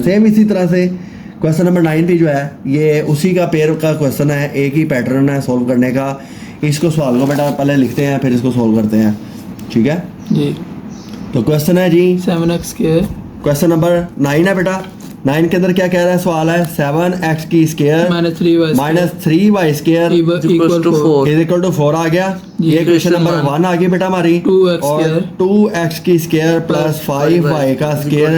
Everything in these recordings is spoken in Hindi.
सेम इसी तरह से क्वेश्चन नंबर 9 भी जो है ये उसी का पेयर का क्वेश्चन है, एक ही पैटर्न है सॉल्व करने का। इसको सवाल को बेटा पहले लिखते हैं फिर इसको सॉल्व करते हैं, ठीक है जी। तो क्वेश्चन है जी 7x स्क्वायर, क्वेश्चन नंबर 9 है बेटा। 9 के अंदर क्या कह रहा है सवाल है 7x की square minus 3y square equal to 4 is equal to 4 आ गया। ये क्वेश्चन नंबर 1 आ गई बेटा हमारी। 2x और 2x की स्क्वायर प्लस 5y का स्क्वायर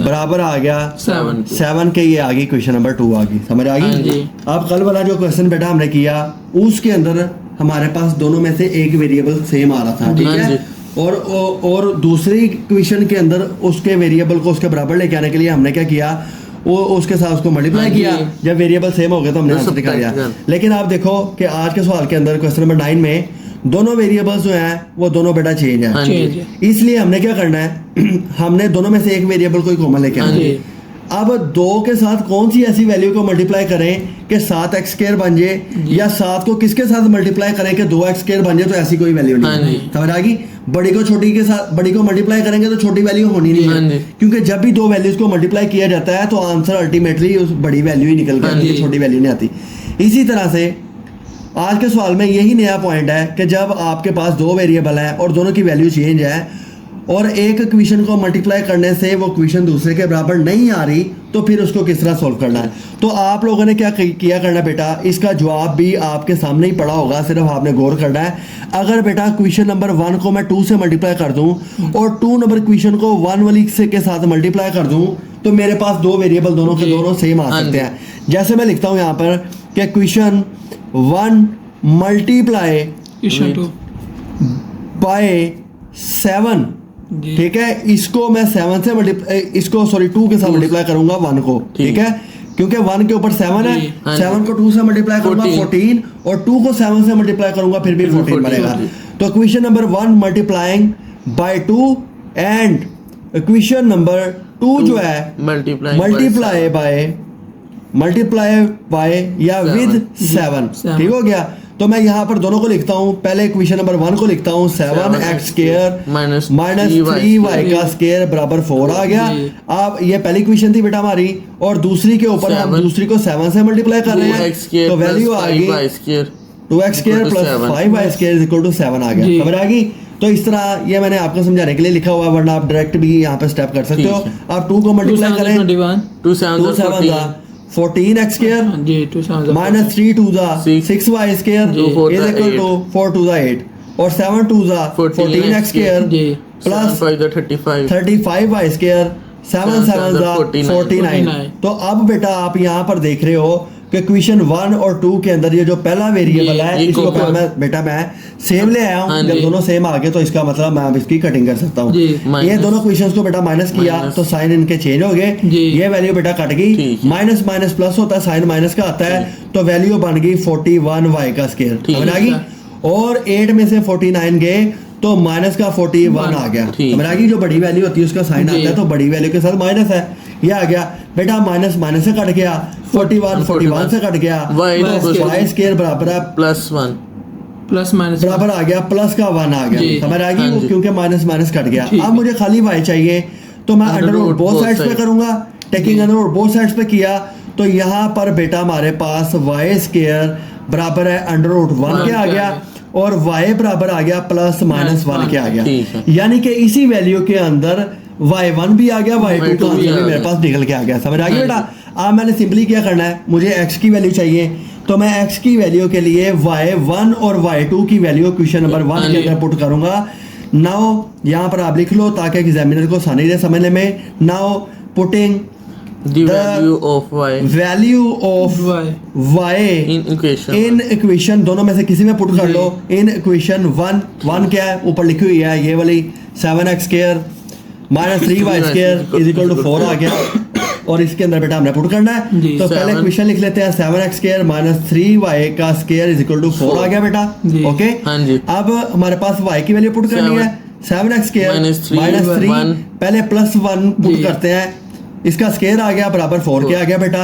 बराबर आ गया 7 के। ये आ गई क्वेश्चन नंबर 2 आ गई, समझ आ गई। अब कल वाला जो क्वेश्चन बेटा हमने किया उसके अंदर हमारे पास दोनों में से एक वेरिएबल सेम आ रहा था, ठीक है। और दूसरी क्वेश्चन के अंदर उसके वेरिएबल को उसके बराबर लेके आने के लिए हमने क्या किया, वो उसके साथ उसको मल्टीप्लाई किया। जब वेरिएबल सेम हो गया तो हमने आंसर दिखा दिया। लेकिन आप देखो कि आज के सवाल के अंदर क्वेश्चन नंबर 9 में दोनों वेरिएबल्स जो हैं वो दोनों बेटा चेंज है। इसलिए हमने क्या करना है हमने दोनों में से एक वेरिएबल को कॉमन लेके आना है। अब 2 के साथ कौन सी ऐसी वैल्यू को मल्टीप्लाई करें कि 7x स्क्वायर बन जाए, या 7 को किसके साथ मल्टीप्लाई करें कि 2x स्क्वायर बन जाए। तो ऐसी कोई वैल्यू नहीं, समझ आ गई। बड़ी को छोटी के साथ बड़ी को मल्टीप्लाई करेंगे तो छोटी वैल्यू होनी नहीं है, क्योंकि जब भी 2 वैल्यूज को मल्टीप्लाई किया जाता है तो आंसर अल्टीमेटली उस बड़ी वैल्यू ही निकल के आती है, छोटी वैल्यू नहीं आती। इसी तरह से आज के सवाल में यही नया पॉइंट है कि जब आपके पास 2 वेरिएबल है और दोनों की वैल्यू चेंज है और एक इक्वेशन को मल्टीप्लाई करने से वो इक्वेशन दूसरे के बराबर नहीं आ रही, तो फिर उसको किस तरह सॉल्व करना है। तो आप लोगों ने क्या किया करना बेटा, इसका जवाब भी आपके सामने ही पड़ा होगा, सिर्फ आपने गौर करना है। अगर बेटा क्वेश्चन नंबर 1 को मैं 2 से मल्टीप्लाई कर दूं और 2 नंबर क्वेश्चन को 1 वाली से के साथ मल्टीप्लाई कर दूं तो मेरे पास 2 वेरिएबल दोनों के दोनों सेम आ सकते हैं। जैसे मैं लिखता हूं यहाँ पर कि क्वेश्चन 1 मल्टीप्लाई बाय 7, ठीक है। इसको मैं 7 से इसको 2 के साथ मल्टीप्लाई करूंगा 1 को, ठीक है, क्योंकि 1 के ऊपर 7 है। 7 को 2 से मल्टीप्लाई करूंगा 14 और 2 को 7 से मल्टीप्लाई करूंगा फिर भी 14 बनेगा। तो question number 1 multiplying by 2 and question number 2 जो है मल्टीप्लाई बाय या विद 7, ठीक हो गया। तो मैं यहाँ पर दोनों को लिखता हूँ। पहले क्वेश्चन नंबर 1 को लिखता हूँ 7x स्क्वायर माइनस 3y का स्क्वायर बराबर 4 आ गया। अब ये पहली क्वेश्चन थी बेटा हमारी, और दूसरी के ऊपर हम दूसरी को 7 से मल्टीप्लाई कर रहे हैं तो वैल्यू आ गई 2x square plus 5y square equal to 7 आ गया, समझ आ गई। तो इस तरह ये मैंने आपको समझाने के लिए लिखा हुआ, वरना आप डायरेक्ट भी यहाँ पे स्टेप कर सकते हो। आप 2 को मल्टीप्लाई करें 2 7 14x square minus 3 2 6y square is equal to 4 2 8 और 7 2 14x square plus 35y square 7 7 49। तो अब बेटा आप यहाँ पर देख रहे हो कि क्वेश्चन 1 और 2 के अंदर ये जो पहला वेरिएबल है इसको मैं सेम ले आया हूँ। जब दोनों सेम आ गए तो इसका मतलब मैं अब इसकी कटिंग कर सकता हूँ। ये दोनों क्वेश्चंस को बेटा माइनस किया तो साइन इनके चेंज हो गए, ये वैल्यू बेटा कट गई। माइनस माइनस प्लस होता है, साइन माइनस का आता है, तो वैल्यू बन गई 41y का स्क्वायर, समझ आ गई। और 8 में से 49 गए तो माइनस का 41 आ गया, समझ आ गई। जो बड़ी वैल्यू होती है उसका साइन आता है तो बड़ी वैल्यू के साथ माइनस है, ये आ गया बेटा। माइनस माइनस से कट गया 41 से कट गया, y स्क्वायर बराबर है प्लस माइनस बराबर आ गया प्लस का 1 आ गया, समझ आ गई, क्योंकि माइनस माइनस कट गया। अब मुझे खाली y चाहिए तो मैं अंडर रूट बोथ साइड्स पे करूंगा। Taking under root both sides पे किया तो यहाँ पर बेटा हमारे पास y स्क्वायर बराबर है अंडर रूट 1 के आ गया और y बराबर आ गया प्लस माइनस 1 के आ गया। यानी कि इसी वैल्यू के अंदर y1 भी आ गया, y2 का आंसर भी मेरे पास निकल के आ गया, समझ आ गई बेटा। अब मैंने सिंपली क्या करना है, मुझे x की वैल्यू चाहिए तो मैं x की वैल्यू के लिए y1 और y2 की वैल्यू क्वेश्चन नंबर 1 के अंदर पुट करूंगा। नाउ यहाँ पर आप लिख लो ताकि एग्जामिनर को आसानी रहे समझने में। Now putting value of y in equation दोनों में से किसी में पुट कर लो। इन इक्वेशन 1 क्या है ऊपर लिखी हुई है, ये वाली 7x square minus 3y square is equal to 4 आ गया, और इसके अंदर बेटा हमने पुट करना है। तो पहले क्वेश्चन लिख लेते हैं 7x स्क्वायर माइनस 3y का स्क्वायर इज इक्वल टू 4 आ गया बेटा, ओके। अब हमारे पास y की वैल्यू पुट करनी है 7x स्क्वायर माइनस 3, पहले प्लस 1 पुट करते हैं, इसका स्क्वायर आ गया बराबर 4 के आ गया बेटा।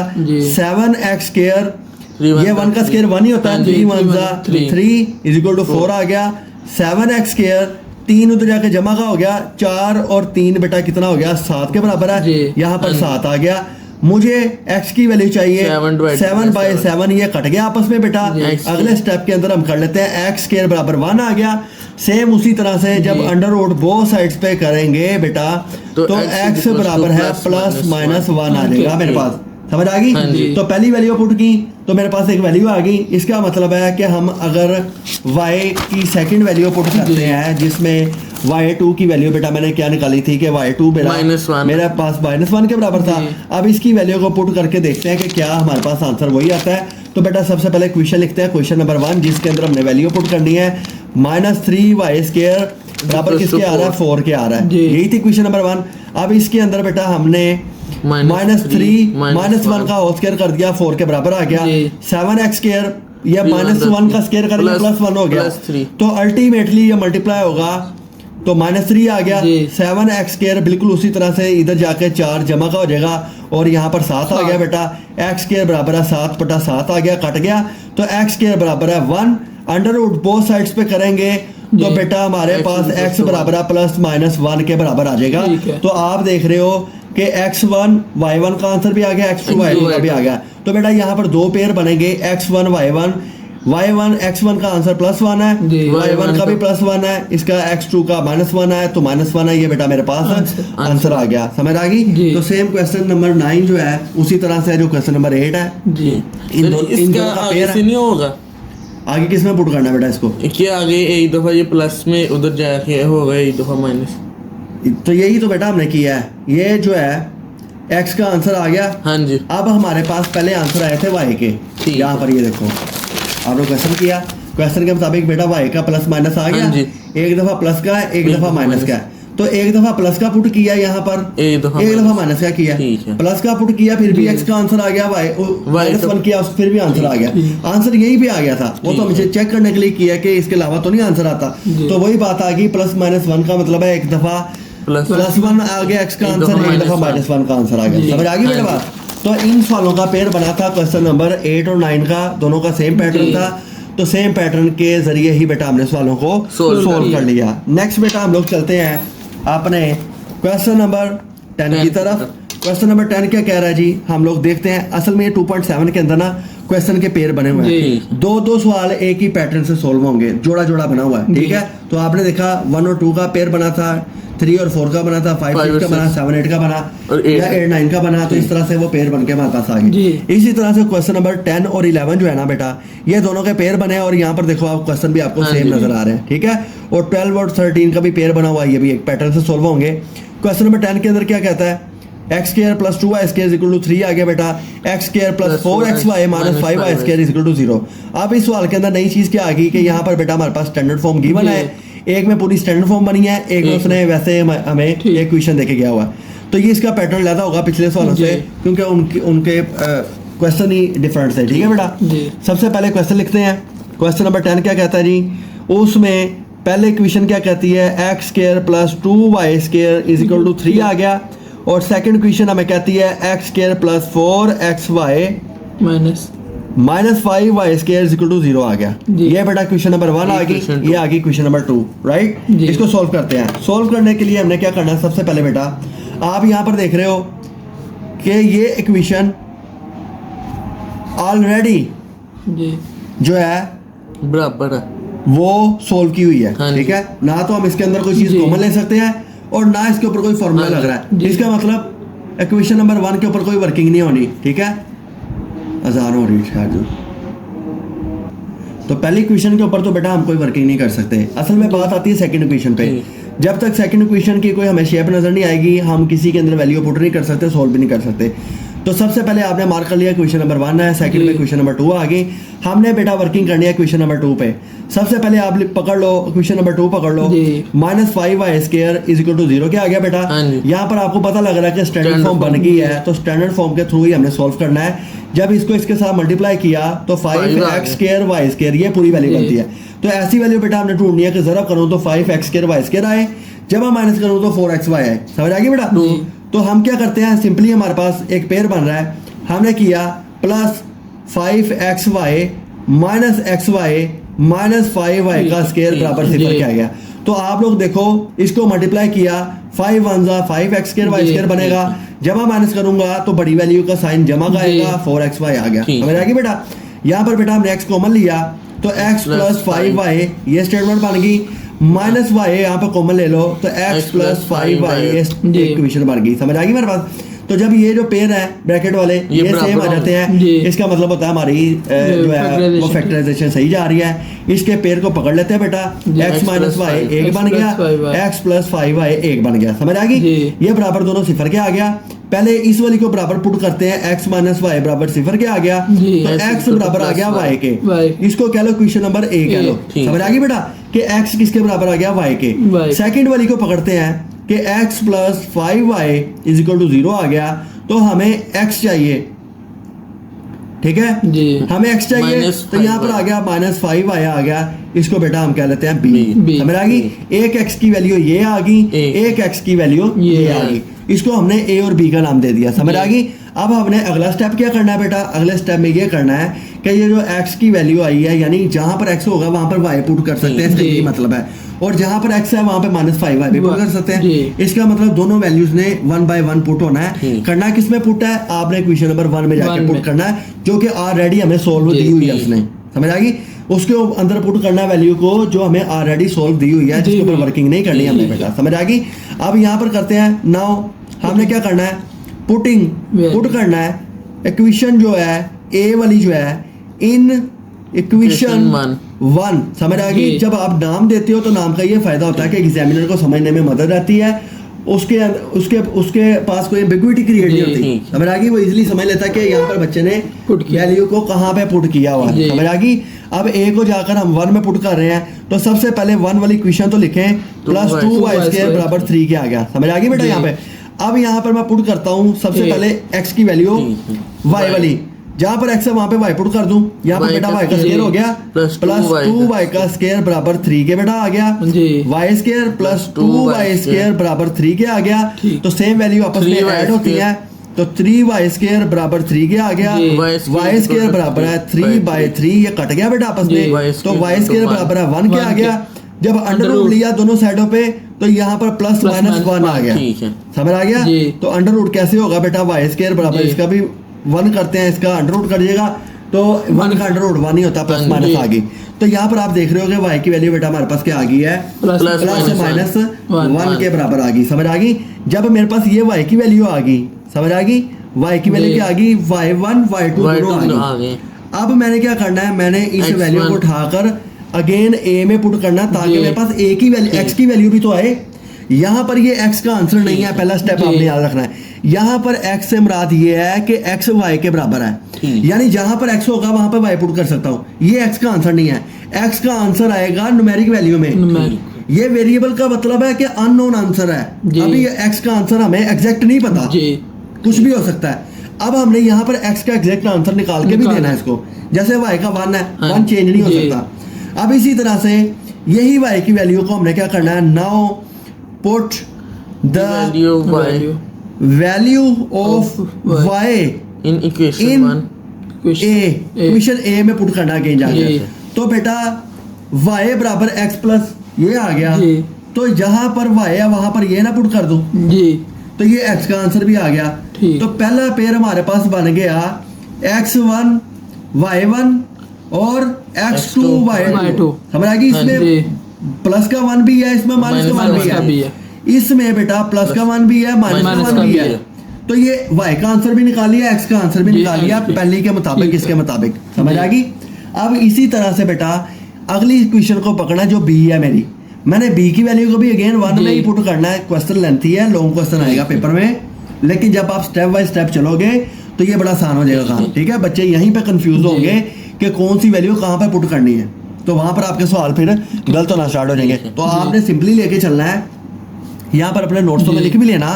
7x स्क्वायर ये 1 का स्क्वायर 1 ही होता है, 3 1 3 इज इक्वल टू 4 आ गया। 7x स्क्वायर 3 उधर जाके जमा का हो गया, 4 और 3 बेटा कितना हो गया, 7 के बराबर जी। है। यहाँ पर 7 आ गया। मुझे x की वैल्यू चाहिए 7/7, ये कट गया आपस में बेटा। अगले स्टेप के अंदर हम कर लेते हैं x स्क्वायर बराबर 1 आ गया। सेम उसी तरह से जब अंडर रूट बोथ साइड्स पे करेंगे बेटा तो x बराबर है +-1 आ जाएगा मेरे पास। समझ आ गई? तो पहली वैल्यू पुट की तो मेरे पास एक वैल्यू आ गई। इसका मतलब है कि हम अगर y की सेकंड वैल्यू पुट करते हैं जिसमें y2 की वैल्यू बेटा मैंने क्या निकाली थी कि y2 मेरे पास -1 के बराबर था। अब इसकी वैल्यू को पुट करके देखते हैं कि क्या हमारे पास आंसर वही आता है। तो बेटा सबसे पहले क्वेश्चन लिखते हैं, क्वेश्चन नंबर 1 जिसके अंदर हमने वैल्यू पुट करनी है। -3y² बराबर किसके आ रहा है, 4 के आ रहा है। यही थी क्वेश्चन नंबर 1। अब इसके अंदर बेटा हमने -3 -1 का होल स्क्वायर कर दिया, 4 के बराबर आ गया। 7x² या -1 का स्क्वायर करेंगे +1 हो गया, तो अल्टीमेटली ये मल्टीप्लाई होगा तो -3 आ गया। 7x² बिल्कुल उसी तरह से इधर जाके 4 जमा का हो जाएगा और यहाँ पर 7 आ गया बेटा। x² बराबर है 7/7 आ गया, कट गया। तो x² बराबर है 1। अंडर रूट बोथ साइड्स पे करेंगे तो बेटा हमारे पास x बराबर है +-1 के बराबर आ जाएगा। तो आप देख रहे हो कि x1 y1 का आंसर भी आ गया, x2 y2 का भी आ गया। तो बेटा यहाँ पर दो पेयर बनेंगे, x1 y1 x1 का आंसर +1 है, y1 का भी +1 है, इसका x2 का -1 है, तो -1 है। ये बेटा मेरे पास आंसर आ गया। समझ आ गई? तो सेम क्वेश्चन नंबर 9 जो है उसी तरह से जो क्वेश्चन नंबर 8 है इन दोनों का पेयर नहीं होगा। आगे किस में पुट करना है बेटा इसको? क्या आगे एक दफा ये प्लस में उधर जाके होगा, एक दफा माइनस। तो यही तो बेटा हमने किया है। ये जो है x का आंसर आ गया। हाँ जी। अब हमारे पास पहले आंसर आए थे y के। यहाँ पर ये देखो आपने क्वेश्चन किया, क्वेश्चन के मुताबिक बेटा y का +-, आ गया। एक दफा प्लस का है, एक दफा माइनस का है। तो एक दफा प्लस का पुट किया, यहाँ पर एक दफा माइनस का किया। प्लस का पुट किया फिर भी x का आंसर आ गया, -1 किया फिर भी आंसर आ गया। आंसर यही पे आ गया था, वो तो मुझे चेक करने के लिए किया कि इसके अलावा तो नहीं आंसर आता। तो वही बात आ गई, +-1 का मतलब है एक दफा +1 आ गया x का आंसर, एक दफा -1 का आंसर आ गया। समझ आ गई मेरे बात? तो इन सवालों का पेयर बना था क्वेश्चन नंबर 8 और 9 का, दोनों का सेम पैटर्न था। तो सेम पैटर्न के जरिए ही बेटा हमने सवालों को सोल्व कर लिया। नेक्स्ट बेटा हम लोग चलते हैं अपने क्वेश्चन नंबर 10 की तरफ। क्वेश्चन नंबर 10 क्या कह रहा है जी, हम लोग देखते हैं। असल में ये 2.7 के अंदर ना क्वेश्चन के पेयर बने हुए हैं। दो सवाल एक ही पैटर्न से सोल्व होंगे, जोड़ा जोड़ा बना हुआ है। ठीक है, तो आपने देखा 1 और 2 का पेयर बना था, 3 और 4 का बना था, 5 6 का बना, 7 8 का बना, या 8 9 का बना। तो इस तरह से वो पेयर बन के हमारे पास आ गए। इसी तरह से क्वेश्चन नंबर 10 और 11 जो है ना बेटा, ये दोनों के पेयर बने। और यहाँ पर देखो आप क्वेश्चन भी आपको सेम नजर आ रहे हैं। ठीक है, और 12 और 13 का भी पेयर बना हुआ है, ये भी एक पैटर्न से सोल्व होंगे। क्वेश्चन नंबर 10 के अंदर क्या कहता है, x² + 2y² 3 आ गया बेटा। x² + 4xy - 5y² 0। अब इस सवाल के अंदर नई चीज क्या आ गई कि यहाँ पर बेटा हमारे पास स्टैंडर्ड फॉर्म गिवन है, एक में पूरी स्टैंडर्ड फॉर्म बनी है, एक में उसने वैसे हमें एक क्वेश्चन देके गया हुआ। तो ये इसका पैटर्न ज़्यादा होगा पिछले सवालों से, क्योंकि उनके क्वेश्चन ही डिफरेंट है। ठीक है बेटा, सबसे पहले क्वेश्चन लिखते हैं। क्वेश्चन नंबर 10 क्या कहता है जी, उसमें पहले क्वेश्चन क्या कहती है, x² + 2y² 3 आ गया। और सेकंड क्वेश्चन हमें कहती है x² + 4xy - 5y² 0 आ गया। ये बेटा क्वेश्चन नंबर 1 आ गई, ये आ गई क्वेश्चन नंबर 2। राइट, इसको सोल्व करते हैं। सोल्व करने के लिए हमने क्या करना है, सबसे पहले बेटा आप यहाँ पर देख रहे हो कि ये इक्वेशन ऑलरेडी जो है बराबर है, वो सोल्व की हुई है। ठीक है, ना तो हम इसके अंदर कोई चीज कॉमन ले सकते हैं और ना इसके ऊपर कोई फॉर्मूला लग रहा है। इसका मतलब इक्वेशन नंबर 1 के ऊपर कोई वर्किंग नहीं होनी। ठीक है, अजान हो रही है। तो पहली क्वेश्चन के ऊपर तो बेटा हम कोई वर्किंग नहीं कर सकते। असल में बात आती है सेकंड क्वेश्चन पे। जब तक सेकंड क्वेश्चन की कोई हमें शेप नजर नहीं आएगी, हम किसी के अंदर वैल्यू पुट नहीं कर सकते, सोल्व भी नहीं कर सकते। तो सबसे पहले आपने मार्क कर लिया क्वेश्चन नंबर 1 है, सेकंड में क्वेश्चन नंबर 2 आ गई। हमने बेटा वर्किंग करनी है क्वेश्चन नंबर 2 पे। सबसे पहले आप पकड़ लो क्वेश्चन नंबर 2 पकड़ लो, -5y² 0 क्या आ गया बेटा। यहाँ पर आपको पता लग रहा है कि स्टैंडर्ड फॉर्म बन गई है, तो स्टैंडर्ड फॉर्म के थ्रू ही हमने सोल्व करना है। जब इसको इसके साथ मल्टीप्लाई किया तो 5x² y² ये पूरी वैल्यू बनती है। तो ऐसी वैल्यू बेटा हमने ढूंढनी है कि जरा करूँ तो 5x² y² आए, जब मैं माइनस करूँ तो 4xy आए। समझ आ गई बेटा? तो हम क्या करते हैं, सिंपली हमारे पास एक पेयर बन रहा है, हमने किया +5xy - xy - 5y² बराबर 0 क्या आ गया। तो आप लोग देखो इसको मल्टीप्लाई किया 5 1 5 x स्क्वायर y स्क्वायर बनेगा, जमा माइनस करूंगा तो बड़ी वैल्यू का साइन जमा का आएगा, 4xy आ गया, समझ आ गई बेटा। यहाँ पर बेटा हमने x कॉमन लिया तो x प्लस 5y ये स्टेटमेंट बन गई, माइनस y यहाँ पर कॉमन ले लो तो x प्लस 5y ये इक्वेशन बन गई, समझ आ गई मेरे पास। तो जब ये जो पेयर है ब्रैकेट वाले ये सेम आ जाते हैं, इसका मतलब होता है हमारी जो है वो फैक्टराइजेशन सही जा रही है। इसके पेयर को पकड़ लेते हैं बेटा, x माइनस वाई एक बन गया, x प्लस 5y एक बन गया, समझ आ गई। ये बराबर दोनों सिफर के आ गया। पहले इस वाली को बराबर पुट करते हैं, x माइनस वाई बराबर सिफर के आ गया, तो x बराबर आ गया y के, इसको कह लो क्वेश्चन नंबर A कह लो, समझ आ गई बेटा कि x किसके बराबर आ गया y के। सेकंड वाली को पकड़ते हैं कि x plus 5y is equal to 0 आ गया, तो हमें x चाहिए, ठीक है जी, हमें x चाहिए, तो यहाँ पर आ गया माइनस 5y आ गया, इसको बेटा हम कह लेते हैं b, समझ आ गई। एक x की वैल्यू ये आ गई, एक x की वैल्यू ये आ गई, इसको हमने a और b का नाम दे दिया, समझ आ गई। अब हमने अगला स्टेप क्या करना है बेटा, अगले स्टेप में ये करना है कि ये जो x की वैल्यू आई है, यानी जहां पर x होगा वहां पर y पुट कर सकते हैं, इसका यही मतलब है, और जहां पर x है वहां पे माइनस 5y भी पुट कर सकते हैं। इसका मतलब दोनों वैल्यूज ने 1 by 1 पुट होना है। करना किसमें पुट है, आपने इक्वेशन नंबर 1 में जाके पुट करना है, जो कि ऑलरेडी हमें सोल्व दी हुई है उसने, समझ आ गई। उसके अंदर पुट करना वैल्यू को जो हमें ऑलरेडी सोल्व दी हुई है, जिसके ऊपर वर्किंग नहीं करनी है हमें बेटा, समझ आ गई। अब यहाँ पर करते हैं, नाउ हमने क्या करना है, पुट करना है इक्वेशन जो है ए वाली जो है इन इक्वेशन 1, समझ आ गई। जब आप नाम देते हो तो नाम का ये फायदा होता है कि एग्जामिनर को समझने में मदद आती है, उसके पास कोई एम्बिग्विटी क्रिएट नहीं होती, समझ आ गई। वो इजीली समझ लेता है कि यहाँ पर बच्चे ने वैल्यू को कहाँ पे पुट किया हुआ है, समझ आ गई। अब ए को जाकर हम 1 में पुट कर रहे हैं, तो सबसे पहले 1 वाली इक्वेशन तो लिखें, प्लस 2y स्क्वायर बराबर 3 के आ गया, समझ आ गई बेटा यहाँ पे। अब यहाँ पर मैं पुट करता हूँ सबसे पहले x की वैल्यू y वाली, जहां पर x है वहां पे y पुट कर दूं, यहाँ पर बेटा y का स्क्वायर हो गया, प्लस 2y का स्क्वायर बराबर 3 के बेटा आ गया, y square plus 2y square बराबर 3 के आ गया, तो सेम वैल्यू आपस में ऐड होती है, तो 3y स्क्वायर बराबर 3 के आ गया, y स्क्वायर बराबर है 3/3, ये कट गया बेटा आपस में, तो y स्क्वायर बराबर है 1 के आ गया। जब अंडर रूट लिया दोनों साइडों पे, तो यहाँ पर प्लस माइनस 1 आ गया, समझ आ गया। तो अंडर रूट कैसे होगा बेटा, y स्क्वायर बराबर इसका भी 1 करते हैं, इसका अंडर रूट करिएगा तो 1 का अंडर रूट 1 ही होता, प्लस माइनस आ गई। तो यहाँ पर आप देख रहे हो कि y की वैल्यू बेटा हमारे पास क्या आ गई है, प्लस माइनस 1 के बराबर आ गई, समझ आ गई। जब मेरे पास ये y की वैल्यू आ गई, समझ आ गई, y की वैल्यू क्या आ गई, y1 y2 दोनों आ गई। अब मैंने क्या करना है, मैंने इस वैल्यू को उठाकर अगेन a में पुट करना, ताकि मेरे पास a की वैल्यू x की वैल्यू भी तो आए। यहाँ पर ये x का आंसर नहीं है, पहला स्टेप आपने याद रखना है। यहाँ पर x से मुराद ये है कि x y के बराबर है, यानी जहां पर x होगा वहां पर y पुट कर सकता हूँ, ये x का आंसर नहीं है। x का आंसर आएगा न्यूमेरिक वैल्यू में, ये वेरिएबल का मतलब है कि अननोन आंसर है, अभी x का आंसर हमें एग्जैक्ट नहीं पता, कुछ भी हो सकता है। अब हमने यहाँ पर x का एग्जैक्ट आंसर निकाल के भी देना है इसको, जैसे y का 1 है, 1 चेंज नहीं हो सकता। अब इसी तरह से यही y की वैल्यू को हमने क्या करना है, now put the value of y in equation a में पुट करना अगेन जाके, तो बेटा y बराबर x प्लस ये आ गया, तो जहां पर y है वहां पर ये ना पुट कर दूं, तो ये x का आंसर भी आ गया। तो पहला पेयर हमारे पास बन गया x1 y1 और x2 y2, समझ आ गई। इसमें प्लस का 1 भी है, इसमें माइनस का 1 भी है, इसमें बेटा प्लस का 1 भी है, माइनस का 1 भी है। तो ये y का आंसर भी निकाल लिया, x का आंसर भी निकाल लिया, पहले के मुताबिक इसके मुताबिक, समझ आ गई। अब इसी तरह से बेटा अगली इक्वेशन को पकड़ना जो b है मेरी, मैंने b की वैल्यू को भी अगेन 1 में ही पुट करना है। क्वेश्चन लेंथी है, लॉन्ग क्वेश्चन आएगा पेपर में, लेकिन जब आप स्टेप बाय स्टेप चलोगे तो ये बड़ा आसान हो जाएगा काम, ठीक है। बच्चे यहीं पे कंफ्यूज होंगे कि कौन सी वैल्यू कहाँ पे पुट करनी है, तो वहां पर आपके सवाल फिर गलत होना स्टार्ट हो जाएंगे। तो आपने सिंपली लेके चलना है, यहाँ पर अपने नोट्स में लिख भी लेना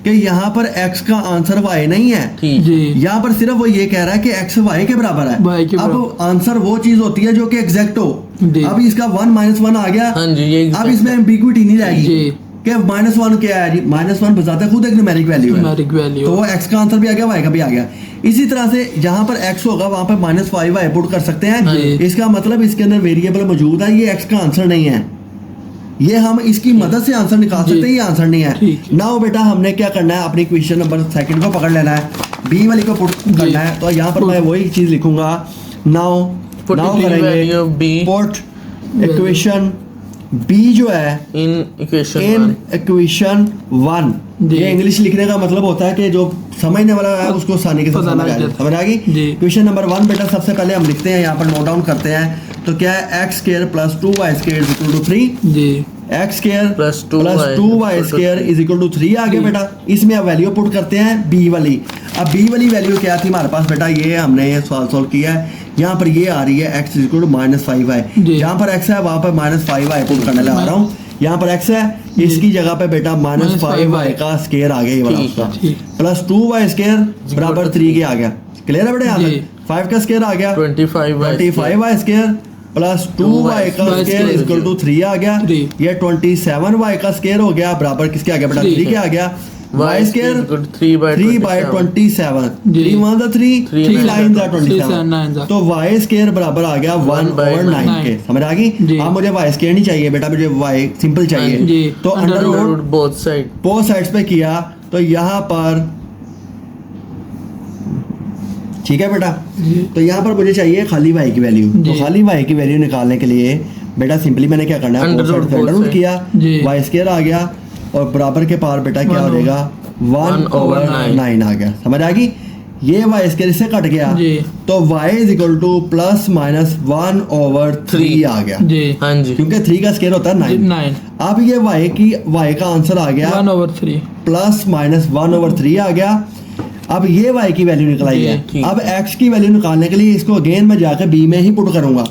कि यहाँ पर x का आंसर y नहीं है, यहाँ पर सिर्फ वो ये कह रहा है कि x y के बराबर है। अब आंसर वो चीज होती है जो कि एग्जैक्ट हो। अब इसका 1 माइनस 1 आ गया, अब इसमें एम्बिग्विटी नहीं रहेगी कि माइनस 1 क्या है जी, माइनस 1 बताते खुद एक न्यूमेरिक वैल्यू है, तो वो x का आंसर भी आ गया, y का भी आ गया। इसी तरह से जहां पर x होगा वहां पर माइनस 5y पुट कर सकते हैं, इसका मतलब इसके अंदर वेरिएबल मौजूद है, ये x का आंसर नहीं है, ये हम इसकी मदद से आंसर निकाल सकते हैं, ये आंसर नहीं है। नाउ बेटा हमने क्या करना है, अपनी क्वेश्चन नंबर सेकंड को पकड़ लेना है, बी वाली को पुट करना है। तो यहाँ पर मैं वही चीज लिखूंगा, नाउ करेंगे पुट इक्वेशन बी जो है इन इक्वेशन 1। ये इंग्लिश लिखने का मतलब होता है कि जो समझने वाला है उसको आसानी के साथ समझ आ गई। क्वेश्चन नंबर 1 बेटा सबसे पहले हम लिखते हैं, यहाँ पर नोट डाउन करते हैं। तो क्या है, x square plus 2y square is equal to 3। X square plus 2y square is equal to 3 आ गया बेटा। इसमें अब वैल्यू पुट करते हैं बी वाली। अब बी वाली वैल्यू क्या थी हमारे पास बेटा, ये हमने ये सवाल सोल्व किया है। यहाँ पर ये आ रही है x is equal to -5y। जहाँ पर x है वहाँ पर -5y पुट करने लगा रहा हूँ। यहाँ पर x है, इसकी जगह पे बेटा -5y का स्क्वायर आ गया, ये वाला उसका, प्लस 2y स्क्वायर बराबर 3 के आ गया। क्लियर है बेटा, यहाँ तक 5 का स्क्वायर आ गया 25y स्क्वायर प्लस 2y का स्क्वायर इज इक्वल टू 3 आ गया। ये 27y का स्क्वायर हो गया बराबर किसके आ गया बेटा, 3 के आ गया। y square 3 by 27, 3 1 the 3, 3 9 the 27, तो y स्क्वायर बराबर आ गया 1/9 के। समझ आ गई। अब मुझे y स्क्वायर नहीं चाहिए बेटा, मुझे y सिंपल चाहिए। तो अंडर रूट बोथ साइड्स पे किया, तो यहाँ पर ठीक है बेटा। तो यहाँ पर मुझे चाहिए खाली y की वैल्यू। तो खाली y की वैल्यू निकालने के लिए बेटा सिंपली मैंने क्या करना है, अंडर रूट किया, y स्क्वायर आ गया और बराबर के पार बेटा क्या हो जाएगा 1/9 आ गया। समझ आ गई। ये y स्क्वायर इससे कट गया, तो y is equal two plus minus 1/3 आ गया। हाँ जी, क्योंकि 3 का स्क्वायर होता है 9। अब ये y का आंसर आ गया 1/3 प्लस माइनस 1/3 आ गया। अब ये y की वैल्यू निकलाई है। अब x की वैल्यू निकालने के लिए इसको अगेन मैं जाकर b में ही पुट करूंगा।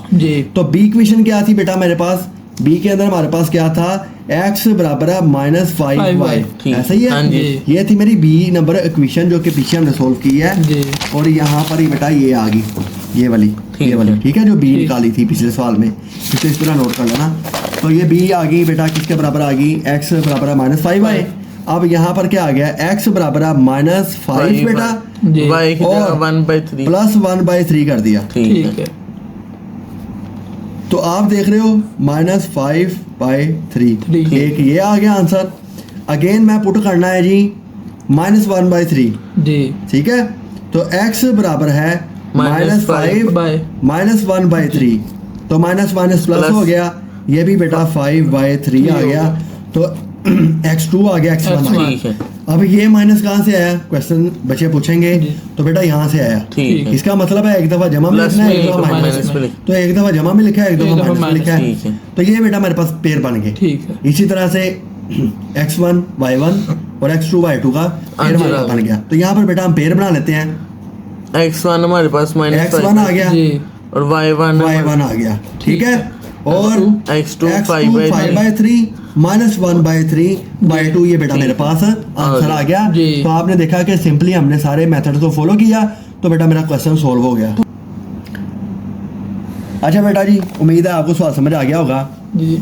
तो b इक्वेशन क्या थी बेटा मेरे पास, b के अंदर हमारे पास क्या था, x बराबर है -5y। ऐसा ही है। ये थी मेरी b नंबर इक्वेशन जो कि पीछे हमने सोल्व की है। और यहाँ पर ही बेटा ये आ गई, ये वाली ठीक है, जो b निकाली थी पिछले सवाल में, इसको इस तरह नोट कर लेना। तो ये b आ गई बेटा, किसके बराबर आ गई, x बराबर है -5y। अब यहाँ पर क्या आ गया, x बराबर है -5 बेटा, और 1/3 प्लस 1/3 कर दिया। ठीक है। तो आप देख रहे हो -5/3, एक ये आ गया आंसर। अगेन मैं पुट करना है जी -1/3 जी, ठीक है। तो x बराबर है -1/3, तो माइनस प्लस हो गया, ये भी बेटा 5/3 आ गया। तो x2 आ गया, x1 आ गया। अब ये माइनस कहाँ से आया, क्वेश्चन बच्चे पूछेंगे। तो बेटा यहाँ से आया। इसका मतलब है एक दफा जमा में लिखना है, एक दफा माइनस में। तो एक दफा जमा में लिखा है, एक दफा माइनस में लिखा है। तो ये बेटा मेरे पास पेयर बन गए। इसी तरह से x1 y1 और x2 y2 का पेयर बन गया। तो यहाँ पर बेटा हम पेयर बना लेते हैं। x1 हमारे पास x1 आ गया और y1 आ गया, ठीक है। और x2 5/3 -1/3/2 ये बेटा मेरे पास आंसर आ गया। तो आपने देखा कि सिंपली हमने सारे मेथड को फॉलो किया, तो बेटा मेरा क्वेश्चन सोल्व हो गया। अच्छा बेटा जी, उम्मीद है आपको सवाल समझ आ गया होगा जी।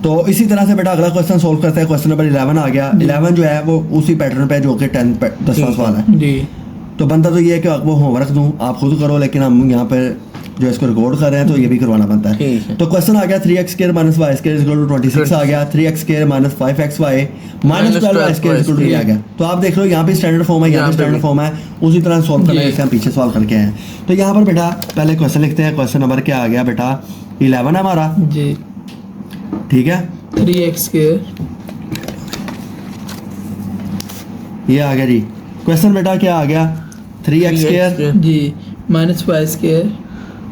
तो इसी तरह से बेटा अगला क्वेश्चन सोल्व करते हैं। क्वेश्चन नंबर 11 आ गया। 11 जो है वो उसी पैटर्न पे जो कि 10वां सवाल है जी। तो बनता तो ये है कि आपको होमवर्क दूं, आप खुद करो, लेकिन हम यहाँ पे जो इसको रिकॉर्ड कर रहे हैं तो ये भी करवाना बनता है। तो क्वेश्चन आ गया 3x square minus y square equal to 26 आ गया। 3x square minus 5xy minus 12y square equal to 3 आ गया। तो आप देख लो यहाँ पे स्टैंडर्ड फॉर्म है, यहाँ पे स्टैंडर्ड फॉर्म है, उसी तरह सॉल्व करना है जैसे हम पीछे सॉल्व करके आए हैं। तो यहाँ पर बेटा पहले क्वेश्चन लिखते हैं। क्वेश्चन नंबर क्या आ गया बेटा, 11 है हमारा जी, ठीक है। 3x स्क्वायर ये आ गया जी। क्वेश्चन बेटा क्या आ गया, 3x स्क्वायर जी minus y square,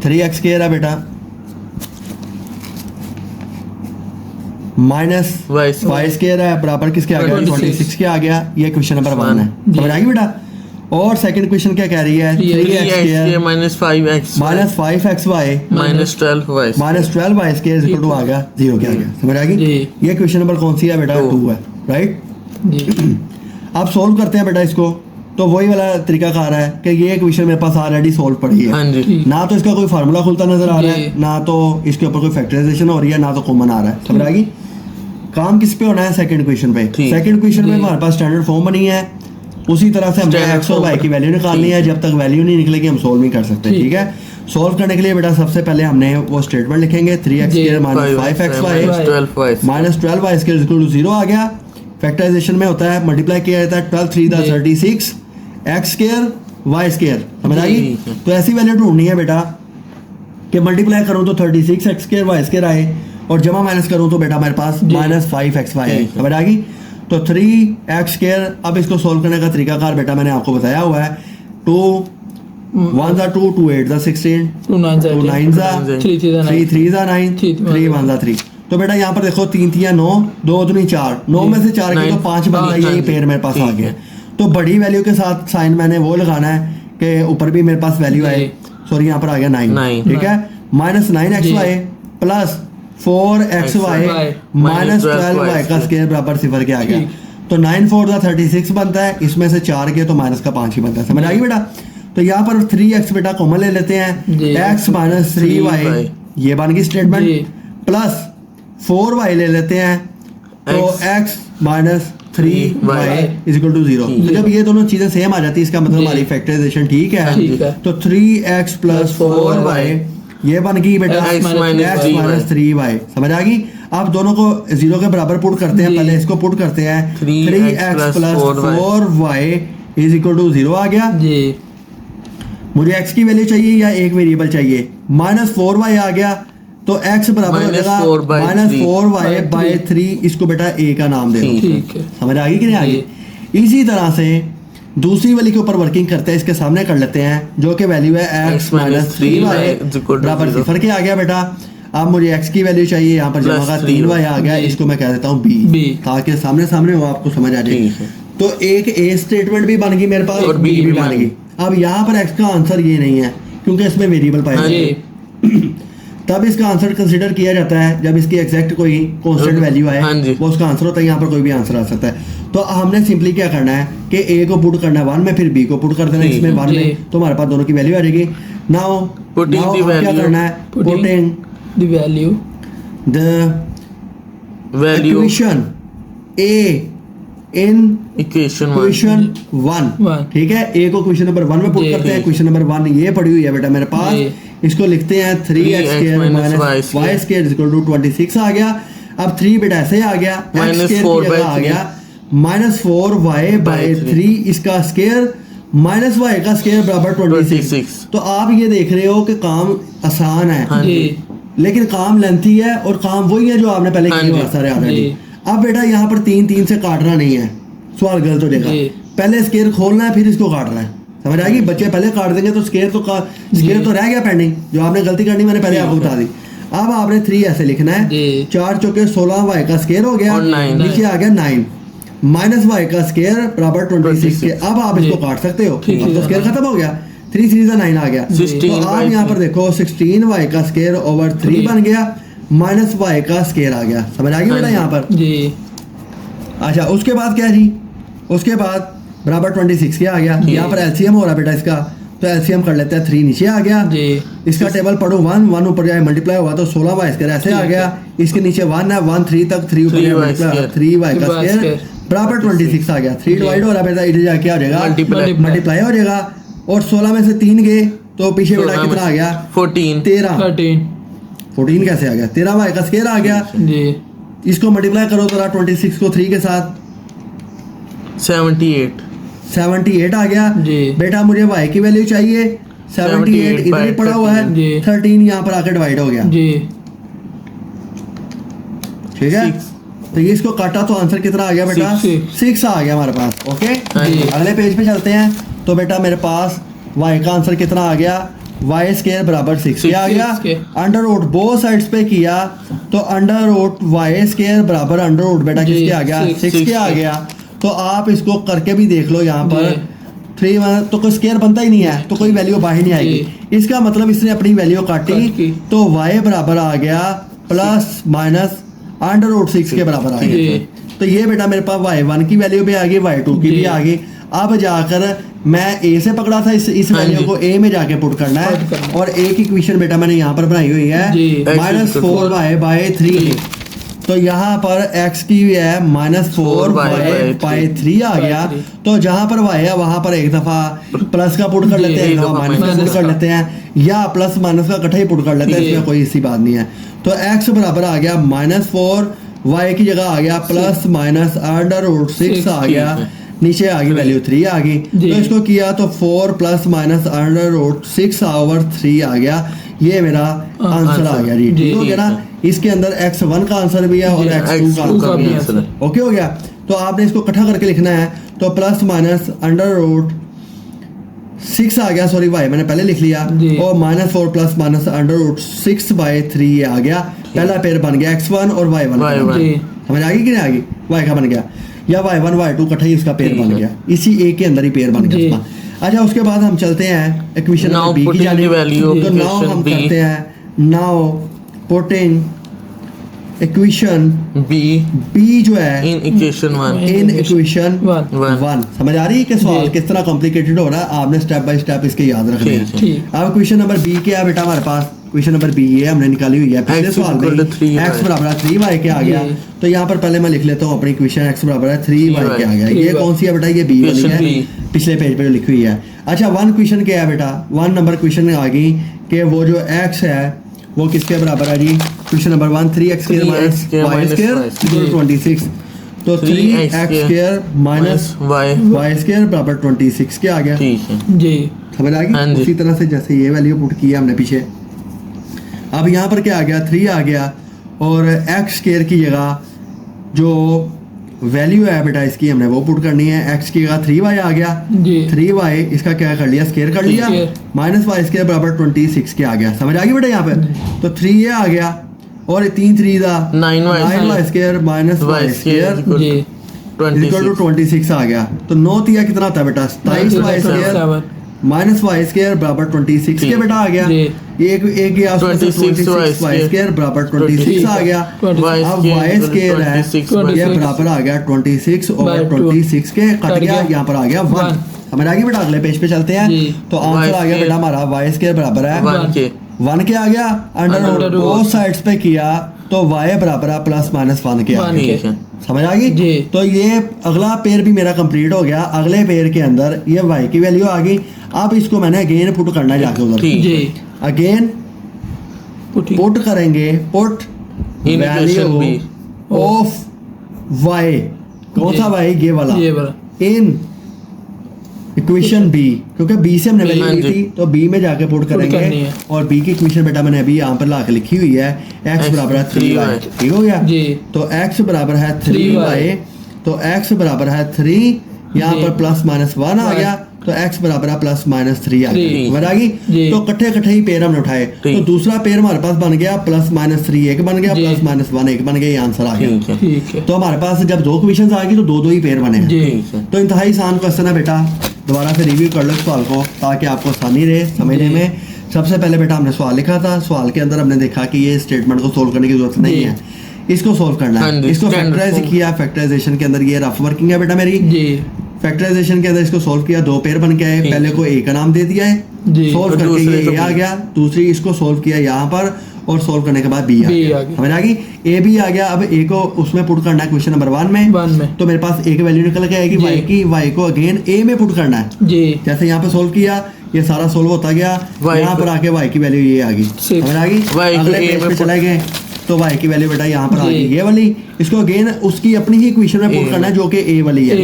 3x square है बेटा माइनस y स्क्वायर है बराबर किसके आ गया, 26 के आ गया। ये क्वेश्चन नंबर 1 है, समझ आ गई बेटा। और सेकंड क्वेश्चन क्या कह रही है, 3x square minus 5xy minus 12y square equal to आ गया 0 के आ गया, समझ आ गई। ये क्वेश्चन नंबर कौन सी है बेटा, 2 है, राइट। अब सोल्व करते हैं बेटा इसको। तो वही वाला तरीका कहा रहा है कि ये क्वेश्चन मेरे पास ऑलरेडी सोल्व पड़ी है, ना तो इसका कोई फार्मूला खुलता नजर आ रहा है, ना तो इसके ऊपर कोई फैक्टराइजेशन हो रही है, ना तो कॉमन आ रहा है, समझ आ गई। काम किस पे होना है, सेकंड क्वेश्चन पे। सेकंड क्वेश्चन में हमारे पास स्टैंडर्ड फॉर्म बनी है, उसी तरह से हमें x और y की वैल्यू निकालनी है। जब तक वैल्यू नहीं निकलेगी हम सोल्व नहीं कर सकते, ठीक है। सॉल्व करने के लिए बेटा सबसे पहले हमने वो स्टेटमेंट लिखेंगे 3x square minus 5xy minus 12y square equal to 0 आ गया। फैक्टराइजेशन में होता है मल्टीप्लाई किया जाता है 12 3 दा 36 x स्क्वायर y स्क्वायर, समझ आई। तो ऐसी वैल्यू ढूंढनी है बेटा कि मल्टीप्लाई करूं तो 36 x स्क्वायर y स्क्वायर आए और जमा माइनस करूं तो बेटा मेरे पास माइनस 5xy आए, समझ आ गई। तो 3x स्क्वायर, अब इसको सोल्व करने का तरीकाकार बेटा मैंने आपको बताया हुआ है। 2 1 ज़ा 2 2 8 ज़ा 16 2 9 ज़ा 3 3 ज़ा 9 3 1 ज़ा 3। तो बेटा यहाँ पर देखो 3 3 9 2 दूनी 4, 9 में से 4 के तो 5 बन गया, यही पेयर मेरे पास आ गया। तो बड़ी वैल्यू के साथ साइन मैंने वो लगाना है कि ऊपर भी मेरे पास वैल्यू आए, सॉरी यहाँ पर आ गया 9, ठीक है। Minus 9xy plus 4xy minus 12y का स्क्वायर बराबर 0 के आ गया। तो 9 4 दा 36 बनता है, इसमें से 4 के तो माइनस का 5 ही बनता है, समझ आ गई बेटा। तो यहाँ पर 3x बेटा कॉमन ले लेते हैं, x माइनस 3y ये बन गई स्टेटमेंट, प्लस 4y ले लेते हैं तो x minus 3y is equal to 0। तो जब ये दोनों चीजें सेम आ जाती है इसका मतलब हमारी फैक्टराइजेशन ठीक है। तो 3x प्लस 4y ये बन गई बेटा x माइनस 3y, समझ आ गई। आप दोनों को 0 के बराबर पुट करते हैं, पहले इसको पुट करते हैं 3x plus 4y is equal to 0 आ गया। मुझे x की वैल्यू चाहिए या एक वेरिएबल चाहिए, माइनस 4y आ गया तो x बराबर हो जाएगा माइनस 4y बाय 3, इसको बेटा a का नाम दे दो, समझ आ गई कि नहीं आ गई। इसी तरह से दूसरी वाली के ऊपर वर्किंग करते हैं, इसके सामने कर लेते हैं जो कि वैल्यू है x माइनस 3y बराबर 0 के आ गया बेटा। अब मुझे x की वैल्यू चाहिए, यहाँ पर जमा का 3y आ गया, इसको मैं कह देता हूँ b ताकि सामने सामने वो आपको समझ आ जाए। तो एक a स्टेटमेंट भी बन गई मेरे पास और b भी बन गई। अब यहाँ पर x का आंसर ये नहीं है क्योंकि इसमें वेरिएबल पाएंगे, तब इसका आंसर कंसीडर किया जाता है जब इसकी एग्जैक्ट कोई कांस्टेंट वैल्यू आए, वो उसका आंसर होता है। यहाँ पर कोई भी आंसर आ सकता है। तो हमने सिंपली क्या करना है कि a को पुट करना है 1 में, फिर b को पुट कर देना इसमें 1 में, तो हमारे पास दोनों की वैल्यू आ जाएगी। नाउ क्या करना है, putting the value equation a in equation 1, ठीक है। a को इक्वेशन नंबर 1 में पुट करते हैं, इक्वेशन नंबर 1 ये पड़ी हुई है बेटा मेरे पास, इसको लिखते हैं 3x square minus y square equal to 26 आ गया। अब 3 बेटा ऐसे आ गया, x स्क्वायर आ गया माइनस 4y बाय 3 इसका स्क्वायर माइनस y का स्क्वायर बराबर 26। तो आप ये देख रहे हो कि काम आसान है लेकिन काम लेंथी है और काम वही है जो आपने पहले किए हुए सारे ऑलरेडी। अब बेटा यहाँ पर 3 3 से काटना नहीं है, सवाल गलत हो जाएगा। पहले स्क्वायर खोलना है फिर इसको काटना है, समझ आएगी। बच्चे पहले काट देंगे तो स्क्वायर तो रह गया पेंडिंग, जो आपने गलती करनी मैंने पहले आपको बता दी। अब आपने 3 ऐसे लिखना है, 4 चौके 16y का स्क्वायर हो गया, नीचे आ गया 9 माइनस y का स्क्वायर बराबर 26 के। अब आप इसको काट सकते हो, अब तो स्क्वायर खत्म हो गया, 3 3 से 9 आ गया। तो आप यहाँ पर देखो 16y का स्क्वायर ओवर 3 बन गया, माइनस y का स्क्वायर आ गया, समझ आ गई बेटा यहाँ पर। अच्छा उसके बाद क्या जी, उसके बाद बराबर 26 के आ गया। यहाँ पर एलसीएम हो रहा बेटा इसका, तो एलसीएम कर लेते हैं। 3 नीचे आ गया, इसका टेबल पढ़ो 1 ऊपर जाए मल्टीप्लाई हुआ तो 16y स्क्वायर ऐसे आ गया। इसके नीचे 1 है, 1 3 तक 3 ऊपर 3y का स्क्वायर बराबर 26 आ गया। 3 डिवाइड हो रहा बेटा, इधर जाके आ जाएगा मल्टीप्लाई हो जाएगा। और 16 में से 3 गए तो पीछे बेटा कितना आ गया 14 कैसे आ गया, 13y का स्क्वायर आ गया। इसको मल्टीप्लाई करो तो 26 को 3 के साथ 78 आ गया बेटा। मुझे y की वैल्यू चाहिए 78, इधर ही पड़ा हुआ है, 13 यहाँ पर आकर डिवाइड हो गया, ठीक है। तो ये इसको काटा तो आंसर कितना आ गया बेटा 6 आ गया हमारे पास। ओके अगले पेज पे चलते हैं। तो बेटा मेरे पास y का आंसर कितना आ गया, y स्क्वायर बराबर 6 आ गया। अंडर रूट बोथ साइड्स पे किया तो अंडर रूट y स्क्वायर बराबर अंडर रूट बेटा किसके आ गया 6 के आ गया। तो आप इसको करके भी देख लो, यहाँ पर 3 तो कोई स्क्वायर बनता ही नहीं है तो कोई वैल्यू बाहर नहीं आएगी। इसका मतलब इसने अपनी वैल्यू काटी तो y बराबर आ गया प्लस माइनस अंडर रूट 6 के बराबर आ गया। तो ये बेटा मेरे पास y1 की वैल्यू भी आ गई, y2 की भी आ गई। अब जाकर मैं a से पकड़ा था, इस वैल्यू को a में जाके पुट करना है। और a की इक्वेशन बेटा मैंने यहाँ पर बनाई हुई है -4y/3। तो यहाँ पर x की है -4 बाई 3 आ गया। तो जहाँ पर y है वहाँ पर एक दफा प्लस का पुट कर लेते हैं, एक दफा माइनस का पुट कर लेते हैं, या प्लस माइनस का इकट्ठा ही पुट कर लेते हैं, इसमें कोई ऐसी बात नहीं है। तो x बराबर आ गया -4, y की जगह आ गया प्लस माइनस √6 आ गया, नीचे आ गई वैल्यू 3 आ गई। तो इसको किया तो 4 प्लस माइनस √6/3 आ गया। ये मेरा आंसर आ गया जी, ठीक हो गया ना। इसके अंदर x1 का आंसर भी है और x2 का आंसर भी है। ओके हो गया। तो आपने इसको इकट्ठा करके लिखना है, तो प्लस माइनस √6 आ गया, सॉरी y मैंने पहले लिख लिया, और -4 प्लस माइनस √6/3 आ गया। पहला पेयर बन गया x1 और y1 समझ आ गई कि नहीं आ गई। y का बन गया, या y1 y2 इकट्ठा ही इसका पेयर बन गया, इसी एक के अंदर ही पेयर बन गया। अच्छा, उसके बाद हम चलते हैं इक्वेशन नंबर बी की जानिब। तो नाउ हम करते हैं, नाउ पुटिंग इक्वेशन बी जो है इन इक्वेशन 1 समझ आ रही है कि सवाल किस तरह कॉम्प्लिकेटेड हो रहा है, आपने स्टेप बाय स्टेप इसके याद रखने हैं। अब इक्वेशन नंबर बी क्या है बेटा, हमारे पास इक्वेशन नंबर बी है, हमने निकाली हुई है पिछले सवाल में, x बराबर 3y के आ गया। तो यहाँ पर पहले मैं लिख लेता हूँ अपनी इक्वेशन, x बराबर 3y के आ गया। ये कौन सी है बेटा, ये बी वाली है, पिछले पेज पे लिखी हुई है। अच्छा, 1 क्वेश्चन क्या है बेटा, 1 नंबर क्वेश्चन में आ गई कि वो जो x है वो किसके बराबर है जी। Question number 1, 3x square minus y square 26। तो 3x square minus y square बराबर 26 के आ गया, ठीक है जी, समझ आ गई। उसी तरह से जैसे ये वैल्यू पुट की है हमने पीछे, अब यहाँ पर क्या आ गया, 3 आ गया, और x स्क्वायर की जगह जो वैल्यू है बेटा इसकी हमने वो पुट करनी है। x की जगह 3y आ गया, 3y इसका क्या कर लिया, स्क्वायर कर लिया, माइनस y स्क्वायर बराबर 26 के आ गया। समझ आ गई बेटा यहाँ पे। तो 3 आ गया, और 3 3 9y square minus y square equal to 26 आ गया। तो 9 3 कितना होता है बेटा, 27y square minus y square बराबर 26 के बेटा आ गया। एक गया 26y स्क्वायर बराबर 26 आ गया। अब y स्क्वायर है ये बराबर आ गया 26 और 26 के कट गया, यहाँ पर आ गया 1। समझ आ गई बेटा। अगले पेज पे चलते हैं। तो आंसर आ गया बेटा हमारा y स्क्वायर बराबर है 1 के आ गया, अंडर बोथ साइड्स पे किया तो y बराबर है प्लस माइनस 1 के आ गया। समझ आ गई। तो ये अगला पेयर भी मेरा कंप्लीट हो गया। अगले पेयर के अंदर ये y की वैल्यू आ गई। अब इसको मैंने अगेन पुट करना है जाके उधर, अगेन पुट करेंगे, पुट वैल्यू ऑफ y, कौन सा y, ये वाला, इन इक्वेशन बी, क्योंकि बी से हमने वैल्यू ली थी तो बी में जाके पुट करेंगे। और बी की इक्वेशन बेटा मैंने अभी यहाँ पर ला के लिखी हुई है, x बराबर है 3y, ठीक हो गया। तो x बराबर है 3y, तो x बराबर है 3, यहाँ पर प्लस माइनस 1 आ गया, तो x बराबर है प्लस माइनस 3 आ गया। समझ आ गई। तो इकट्ठे ही पेयर हमने उठाए, तो दूसरा पेयर हमारे पास बन गया प्लस माइनस 3 एक बन गया, प्लस माइनस 1 एक बन गया, ये आंसर आ गया। तो हमारे पास जब 2 क्वेश्चन आ गई तो 2 ही पेयर बने हैं। तो इंतहाई आसान क्वेश्चन है बेटा, दोबारा से रिव्यू कर लो सवाल को ताकि आपको आसानी रहे समझने में। सबसे पहले बेटा हमने सवाल लिखा था, सवाल के अंदर हमने देखा कि ये स्टेटमेंट को सोल्व करने की जरूरत नहीं है, इसको सोल्व करना है। इसको फैक्टराइज किया, फैक्टराइजेशन के अंदर ये रफ वर्किंग है बेटा मेरी। फैक्टराइजेशन के अंदर इसको सोल्व किया, 2 पेयर बन के आए, पहले को a का नाम दे दिया है, सोल्व करके ये a आ गया, दूसरी इसको सोल्व किया यहाँ पर और सोल्व करने के बाद b आ गया। समझ आ गई। a भी आ गया। अब a को उसमें पुट करना है क्वेश्चन नंबर 1 में, तो मेरे पास a की वैल्यू निकल के आएगी y की, y को अगेन a में पुट करना है। जैसे यहाँ पे सोल्व किया, ये सारा सोल्व होता गया, यहाँ पर आके y की वैल्यू ये आ गई। समझ आ गई। अगले पेज पे चले गए तो y की वैल्यू बेटा यहाँ पर आ गई ये वाली, इसको अगेन उसकी अपनी ही इक्वेशन में पुट करना है जो कि a वाली है।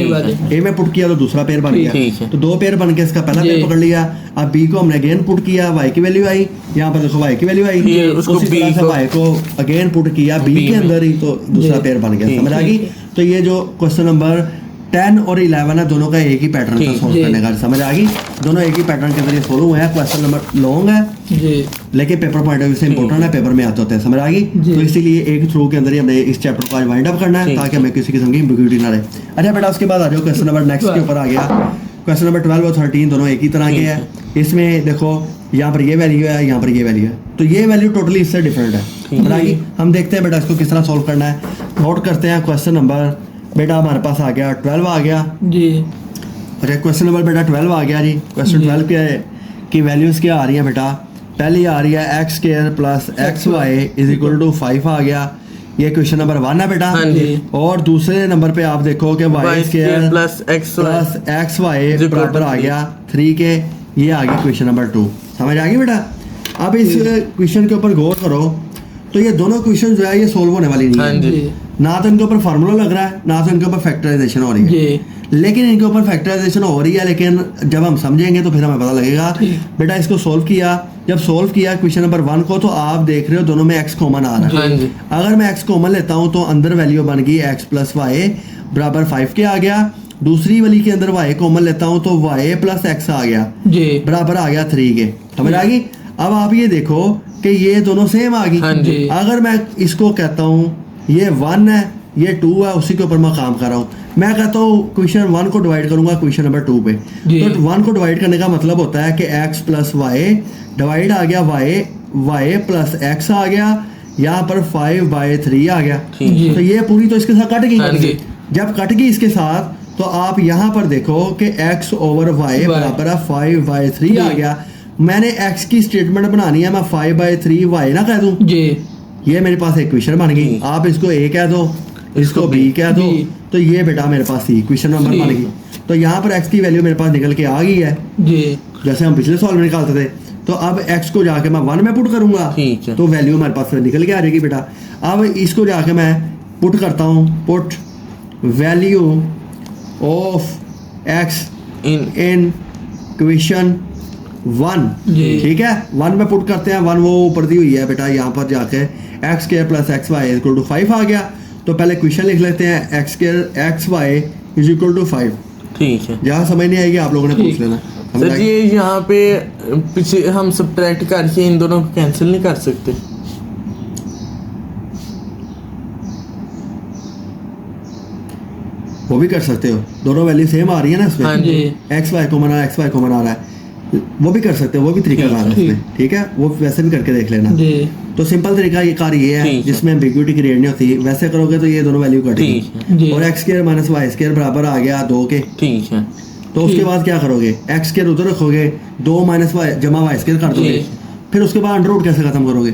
a में पुट किया तो दूसरा पेयर बन गया, तो 2 पेयर बन के इसका पहला पेयर पकड़ लिया। अब b को हमने अगेन पुट किया, y की वैल्यू आई, यहाँ पर देखो y की वैल्यू आई, उसी तरह से y को अगेन पुट किया b के अंदर ही, तो दूसरा पेयर बन गया। समझ आ गई। तो ये जो क्वेश्चन नंबर 10 और 11 है, दोनों का एक ही पैटर्न था सोल्व करने का। समझ आ गई। दोनों एक ही पैटर्न के अंदर ये सोल्व हुए हैं। क्वेश्चन नंबर लॉन्ग है लेकिन पेपर पॉइंट ऑफ व्यू से इंपॉर्टेंट है, पेपर में आते होते हैं। समझ आ गई। तो इसीलिए एक थ्रू के अंदर ही हमने इस चैप्टर को आज वाइंड अप करना है ताकि हमें किसी किस्म की एम्बिग्यूटी ना रहे। अच्छा बेटा, उसके बाद आ जाओ क्वेश्चन नंबर नेक्स्ट के ऊपर आ गया। क्वेश्चन नंबर 12 और 13 दोनों एक ही तरह के हैं। इसमें देखो यहाँ पर ये वैल्यू है, यहाँ पर ये वैल्यू है, तो ये वैल्यू टोटली इससे डिफरेंट है। समझ आ गई। हम देखते हैं बेटा इसको किस तरह सोल्व करना है। नोट करते हैं क्वेश्चन नंबर बेटा हमारे पास आ गया 12 आ गया जी। अच्छा, क्वेश्चन नंबर बेटा 12 आ गया जी। क्वेश्चन 12 क्या है कि वैल्यूज क्या आ रही है बेटा। पहली आ रही है x² plus xy is equal to 5 आ गया। ये क्वेश्चन नंबर 1 है बेटा। हाँ जी। और दूसरे नंबर पे आप देखो कि y square plus x y बराबर आ गया 3 के, ये आ गया क्वेश्चन नंबर 2। समझ आ गई बेटा। अब इस क्वेश्चन के ऊपर गौर करो तो ये दोनों क्वेश्चन जो है ये सोल्व होने वाली नहीं हाँ है। जी। ना तो इनके ऊपर फार्मूला लग रहा है, ना तो इनके ऊपर फैक्टराइजेशन हो रही है। जी। लेकिन इनके ऊपर फैक्टराइजेशन हो रही है, लेकिन जब हम समझेंगे तो फिर हमें पता लगेगा। बेटा इसको सोल्व किया, जब सोल्व किया क्वेश्चन नंबर 1 को, तो आप देख रहे हो दोनों में x कॉमन आ रहा हाँ है। जी। अगर मैं x कॉमन लेता हूं तो अंदर वैल्यू बन गई x प्लस वाई बराबर 5 के आ गया। दूसरी वाली के अंदर y कॉमन लेता हूं तो y प्लस x आ गया जी। बराबर आ गया 3 के। समझ आ गई। अब आप ये देखो कि ये दोनों सेम आ गई। हाँ जी। अगर मैं इसको कहता हूँ ये 1 है, ये 2 है, उसी के ऊपर मैं काम कर रहा हूँ। मैं कहता हूँ क्वेश्चन 1 को डिवाइड करूंगा क्वेश्चन नंबर 2 पे, जी। तो 1 को डिवाइड करने का मतलब होता है कि x प्लस वाई डिवाइड आ गया y प्लस x आ गया, यहाँ पर 5/3 आ गया। जी। तो ये पूरी तो इसके साथ कट हाँ जी। गई। जब कट गई इसके साथ तो आप यहाँ पर देखो कि x ओवर y बराबर है 5/3 आ गया। मैंने x की स्टेटमेंट बनानी है, मैं 5/3 y ना कह दूं, जी। ये मेरे पास एक क्वेश्चन बन गई। आप इसको a कह दो, इसको b कह दो, B। तो ये बेटा मेरे पास सी क्वेश्चन नंबर C। बन गई। तो यहाँ पर x की वैल्यू मेरे पास निकल के आ गई है, जी। जैसे हम पिछले सवाल में निकालते थे। तो अब x को जाके मैं 1 में पुट करूंगा, ठीक है। तो वैल्यू हमारे पास फिर निकल के आ जाएगी बेटा। अब इसको जाके मैं पुट करता हूँ, put value of x in question 1। जी। ठीक है, 1 में पुट करते हैं। 1 वो ऊपर दी हुई है बेटा, यहाँ पर जाके x square plus x y equal to 5 आ गया। तो पहले क्वेश्चन लिख लेते हैं, x square x y is equal to 5। ठीक है। जहाँ समझ नहीं आएगी आप लोगों ने पूछ लेना। समझ सर आ गई? ये यहाँ पे पीछे हम सब्ट्रैक्ट करके इन दोनों को कैंसिल नहीं कर सकते? वो भी कर सकते हो, दोनों वैल्यू सेम आ रही है ना इसमें। हाँ जी। एक्स वाई कॉमन आ रहा है, एक्स वाई कॉमन आ रहा है, वो भी कर सकते हो, वो भी तरीका कार है ठीक। इसमें। ठीक है, वो वैसे भी करके देख लेना। जी। तो सिंपल तरीका ये कार ये है ठीक है। जिसमें एम्बिग्यूटी क्रिएट नहीं होती। वैसे करोगे तो ये दोनों वैल्यू ठीक कटेगी जी। और x square minus y square बराबर आ गया 2 के। ठीक है। तो उसके ठीक। बाद क्या करोगे, एक्स स्क्वायर उधर रखोगे, 2 माइनस वाई जमा वाई स्क्वायर कर दोगे। जी। फिर उसके बाद अंडर रूट कैसे खत्म करोगे,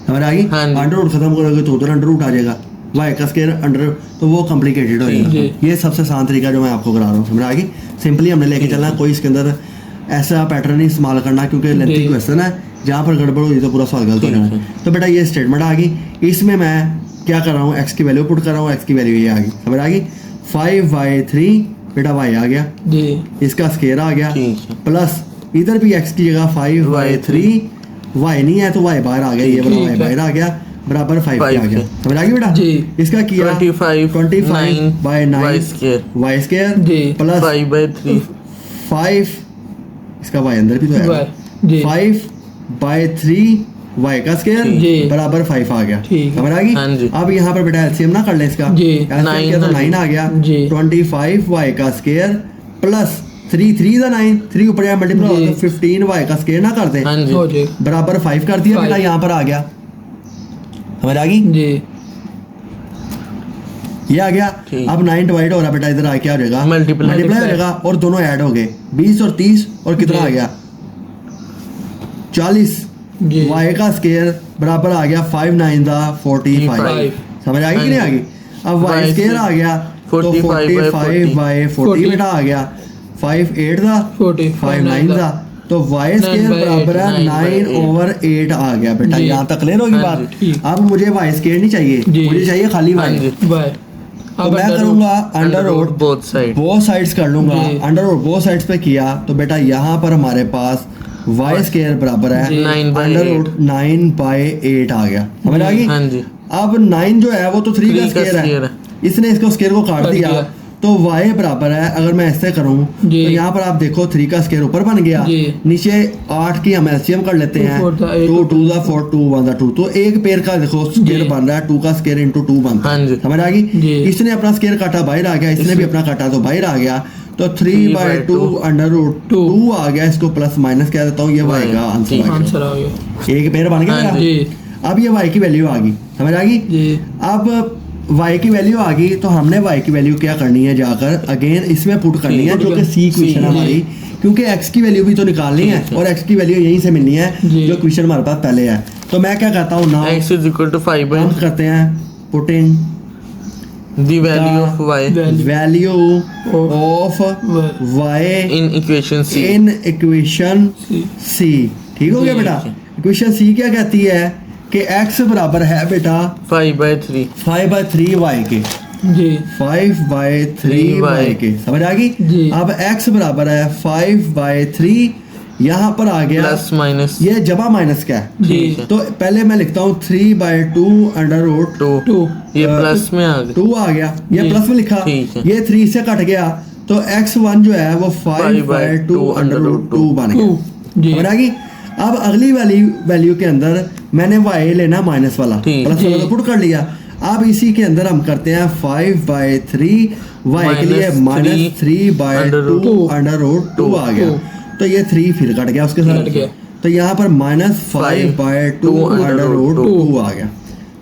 समझ आ गई। हाँ जी। अंडर रूट खत्म करोगे तो उधर अंडर रूट आ जाएगा, वाई का स्क्वायर अंडर, तो वो कॉम्प्लिकेटेड हो जाएगा। जी। ये सबसे आसान तरीका जो मैं आपको करा रहा हूँ, समझ आ गई। सिंपली हमने लेके चलना, कोई इसके अंदर ऐसा पैटर्न नहीं इस्तेमाल करना, क्योंकि लेंथी जी। क्वेश्चन है, जहाँ पर गड़बड़ हुई तो पूरा सवाल गलत हो ठीक जाना। है। तो बेटा ये स्टेटमेंट आ गई, इसमें मैं क्या कर रहा हूँ, एक्स की वैल्यू पुट कर रहा हूँ, एक्स की वैल्यू ये आ गई, समझ आ गई। 5/3 बेटा वाई आ गया, जी। इसका स्केयर आ गया, ठीक है। प्लस इधर भी एक्स की जगह 5/3 वाई नहीं है तो वाई बाहर आ गया, ये वाला ठीक वाई है। बाहर आ गया बराबर 5 पे आ गया। है। समझ आ गई बेटा। जी। इसका किया 25/9 वाई स्क्वायर वाई स्केयर जी। प्लस 5/3 5, इसका वाई अंदर भी तो है, वाई। जी। 5/3 वाई का स्केयर जी। बराबर 5 आ गया। ठीक है। समझ आ गई। हाँ जी। अब यहाँ पर बेटा एलसीएम ना कर ले इसका, जी। LCM किया तो 9 आ गया। जी। 25 वाई का स्केयर प्लस 3 दा 9, 3 ऊपर जाए मल्टीप्लाई जी। हो तो 15 वाई का स्केयर ना कर दे, हाँ जी। हो जाएगा। बराबर 5 कर दिया 5 बेटा, यहाँ पर आ गया, समझ आ गई। जी। ये आ गया। ठीक। अब 9 डिवाइड हो रहा बेटा, इधर आके क्या हो जाएगा, Multiply। मल्टीप्लाई हो जाएगा और दोनों ऐड हो गए 20 और 30 और कितना जी। आ गया 40। जी। वाई का स्केयर बराबर आ गया 5 9 दा 45। 45। समझ आ गई कि नहीं आ गई। अब वाई Y स्केयर आ गया तो 45/40 बेटा आ गया, 5 8 दा 40 5 9 दा, तो वाई स्केयर 9/8 बराबर है 9/8 आ गया बेटा। जी। यहाँ तक क्लियर होगी हाँ बात। जी, ठीक। अब मुझे वाई स्केयर नहीं चाहिए, जी। मुझे चाहिए खाली हाँ वाई। जी। वाई। तो मैं करूंगा under root both side. Both sides कर लूंगा। जी। अंडर रूट बोथ साइड्स पे किया तो बेटा यहाँ पर हमारे पास वाई स्केयर बराबर है जी। 9/8 अंडर रूट 9/8 आ गया, समझ आ गई। हाँ जी। अब 9 जो है वो तो 3 का 3 का स्केयर स्केयर है, है। इसने इसको स्केयर को काट काट दिया दिया। तो y बराबर है, अगर मैं ऐसे करूं तो जी। यहाँ पर आप देखो 3 का स्केयर ऊपर बन गया, जी। नीचे 8 की हम एलसीएम कर लेते हैं, 2 4 2 2 दा 4 2 1 दा 2, तो एक पेयर का देखो स्केयर जी। बन रहा है, 2 का स्केयर इंटू 2 बनता हाँ है, जी। समझ आ गई। जी। इसने अपना स्केयर काटा बाहर आ गया, इसने भी अपना काटा तो बाहर आ गया, तो 3/2 अंडर रूट 2 आ गया, इसको प्लस माइनस कह देता हूँ, ये y का आंसर आ आंसर गया। आ गया। एक पेयर बन गया हाँ मेरा। जी। अब ये y की वैल्यू आ गई, समझ आ गई। जी। अब y की वैल्यू आ गई तो हमने y की वैल्यू क्या करनी है, जाकर अगेन इसमें पुट करनी है, जो कि c क्वेश्चन है हमारी, क्योंकि x की वैल्यू भी तो निकालनी है ठीक है। और x की वैल्यू यहीं से मिलनी है जी। जो क्वेश्चन हमारे पास पहले है। तो मैं क्या करता हूँ now x is equal to 5 by हम करते हैं putting the value of y value of y in equation c in equation c. ठीक हो गया जी, बेटा। जी। इक्वेशन सी क्या कहती है कि x बराबर है बेटा 5/3 5/3y के, जी 5/3y के, समझ आ जी। गई। अब x बराबर है 5/3, यहाँ पर आ गया प्लस माइनस ये जमा माइनस क्या है, जी तो पहले मैं लिखता हूँ 3/2 अंडर रूट 2 2 ये प्लस में आ गया 2 आ गया, ये जी, प्लस में लिखा, ठीक है। ये 3 से कट गया तो x1 जो है वो 5/2 अंडर रूट 2 बन 2 गया, जी समझ आ गई। अब अगली वाली वैल्यू के अंदर मैंने y लेना माइनस वाला, ठीक। प्लस वाला तो पुट कर लिया। अब इसी के अंदर हम करते हैं 5/3 y के लिए minus -3/2 अंडर रूट 2 आ गया, तो ये 3 फिर कट गया उसके साथ, कट गया। तो यहाँ पर -5/2 अंडर रूट 2 आ गया,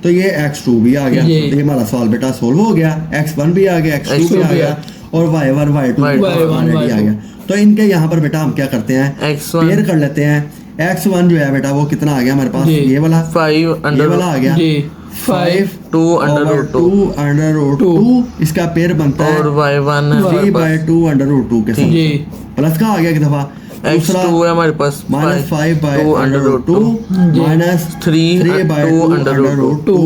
तो ये x2 भी आ गया। जी। तो ये हमारा सवाल बेटा सोल्व हो गया, x1 भी आ गया, x2 भी आ गया और y1 y2 Y1 ऑलरेडी आ गया। तो इनके यहाँ पर बेटा हम क्या करते हैं x1 पेयर कर लेते हैं। x1 जो है बेटा वो कितना आ गया हमारे पास, जी। ये वाला 5 ये अंडर वाला आ गया जी 5 2 अंडर रूट 2 2 अंडर रूट 2, इसका पेयर बनता है और y1 है हमारे पास 3/2 अंडर रूट 2 के साथ, जी प्लस का आ गया एक दफा, दूसरा x2 है हमारे पास -5/2 अंडर रूट 2 3 -3/2 अंडर रूट 2,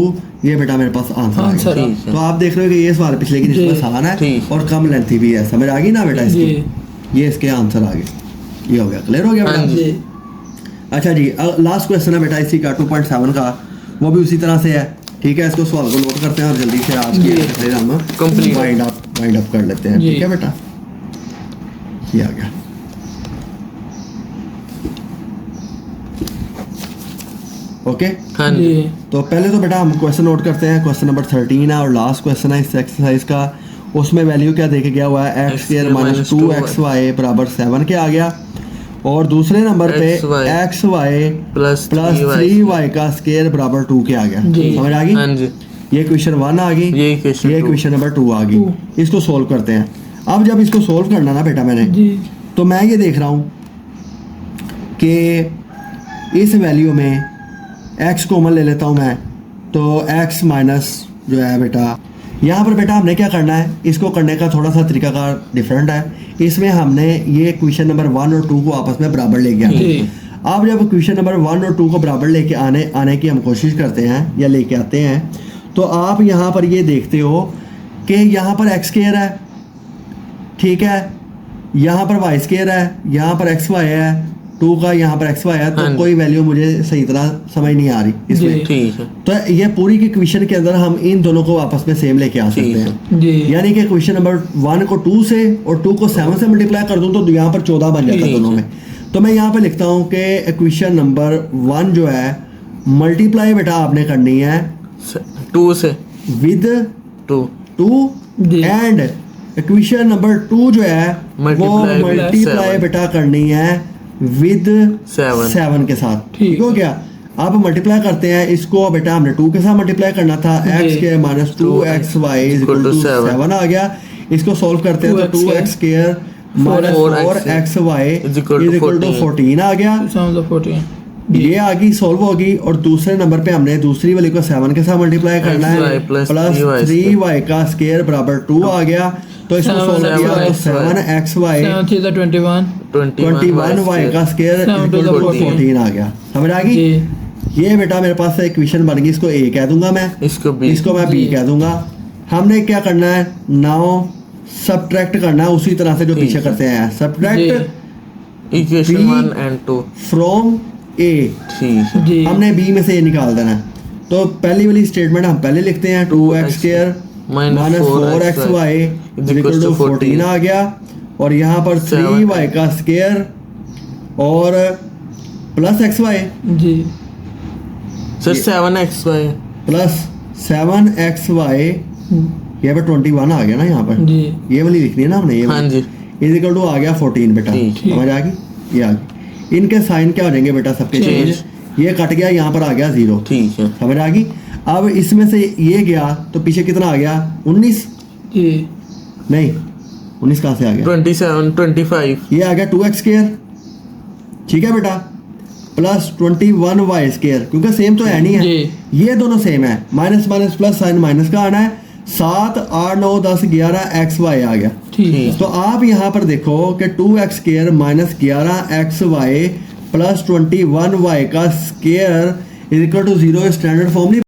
ये बेटा मेरे पास आंसर आ आंसर गया। ठीक है। तो आप देख रहे हो कि ये सवाल पिछले की जी। निस्बत आसान है ठीक। और कम लेंथी भी है, समझ आ गई ना बेटा जी इसकी। ये इसके आंसर आ गए, ये हो गया, क्लियर हो गया हाँ बेटा। जी। जी अच्छा जी, लास्ट क्वेश्चन है बेटा इसी का 2.7 का, वो भी उसी तरह से है। ठीक है, इसको सवाल को नोट करते हैं और जल्दी से आज जी। के फिर हम Complete। वाइंड अप कर लेते हैं। जी। ठीक है बेटा, ये आ गया। ओके, हाँ जी जी तो पहले तो बेटा हम क्वेश्चन नोट करते हैं। क्वेश्चन नंबर 13 है और लास्ट क्वेश्चन है इस एक्सरसाइज का। उसमें वैल्यू क्या देके गया हुआ है, एक्स स्क्वायर माइनस 2xy बराबर 7 के आ गया, और दूसरे नंबर पे xy प्लस प्लस 3y का स्क्वायर बराबर 2 के आ गया। जी। समझ आ गई, हाँ जी ये क्वेश्चन 1 आ गई, ये क्वेश्चन ये क्वेश्चन नंबर 2 आ गई। इसको सोल्व करते हैं। अब जब इसको सोल्व करना ना बेटा मैंने, जी तो मैं ये देख रहा हूँ कि इस वैल्यू में x कॉमन ले लेता हूँ मैं, तो x माइनस जो है बेटा, यहाँ पर बेटा हमने क्या करना है, इसको करने का थोड़ा सा तरीका का डिफरेंट है। इसमें हमने ये क्वेश्चन नंबर 1 और 2 को आपस में बराबर लेके आना है। जी अब जब क्वेश्चन नंबर 1 और 2 को बराबर लेके आने की हम कोशिश करते हैं या लेके आते हैं, तो आप यहाँ पर ये देखते हो कि यहाँ पर x स्क्वायर है, ठीक है, यहाँ पर y स्क्वायर है, यहाँ पर xy है, 2 का यहाँ पर xy है, तो हाँ जी। कोई वैल्यू मुझे सही तरह समझ नहीं आ रही इसमें। जी। ठीक है तो ये पूरी की क्वेश्चन के अंदर हम इन दोनों को आपस में सेम लेके आ सकते ठीक हैं। जी यानी कि क्वेश्चन नंबर 1 को 2 से और 2 को 7 से मल्टीप्लाई कर दूं तो यहाँ पर 14 बन जाता है ठीक दोनों है। में। तो मैं यहाँ पे लिखता हूँ कि क्वेश्चन नंबर 1 जो है मल्टीप्लाई बेटा आपने करनी है 2 से विद 2 2 जी। एंड क्वेश्चन नंबर 2 जो है वो Multiply with मल्टीप्लाई 7। बेटा करनी है विद 7 7 के साथ। ठीक ठीक हो गया। अब मल्टीप्लाई करते हैं इसको, बेटा हमने 2 के साथ मल्टीप्लाई करना था, जी। x के माइनस 2xy इक्वल टू 7 आ गया। इसको सॉल्व करते हैं तो 2x square minus 4xy is equal to equal to 14 आ गया। सम ऑफ 14 ये आ गई, सॉल्व होगी। और दूसरे नंबर पे हमने दूसरी वाली को 7 के साथ मल्टीप्लाई करना है, xy plus plus 3y 3y का स्क्वायर बराबर 2 आ गया। तो इसको सॉल्व किया तो 7xy 7 3 21 21y का स्क्वायर 7 इक्वल टू 14 आ गया। समझ आ गई। जी ये बेटा मेरे पास इक्वेशन बन गई, इसको a कह दूंगा मैं, इसको भी इसको मैं b जी। कह दूंगा। हमने क्या करना है नाउ, सब्ट्रैक्ट करना है उसी तरह से जो जी। पीछे करते हैं, subtract equation B 1 and 2 from a। ठीक है जी हमने b में से a निकाल देना है। तो पहली वाली स्टेटमेंट हम पहले लिखते हैं 2x square minus 4xy equal to 14 आ गया, और यहाँ पर 3y का स्क्वायर और प्लस xy जी सर 7xy प्लस 7xy, ये पर 21 आ गया ना यहाँ पर, जी ये वाली लिखनी है ना हमने, ये हाँ जी इक्वल टू आ गया 14 बेटा। ठीक। समझ आ गई। ये आ गई। इनके साइन क्या हो जाएंगे बेटा सबके Change। चेंज, ये कट गया, यहाँ पर आ गया 0। ठीक है समझ आ गई। अब इसमें से ये गया तो पीछे कितना आ गया 19, जी नहीं 19 कहाँ से आ गया, 27 25 ये आ गया 2x स्क्वायर। ठीक है बेटा। प्लस 21y स्क्वायर, क्योंकि सेम तो है नहीं है, जी। ये दोनों सेम है, minus minus plus sign minus का आना है, 7 8 9 10 11 xy आ गया। ठीक है। तो आप यहाँ पर देखो कि 2x square minus 11xy plus 21y का square is equal to 0 standard form नहीं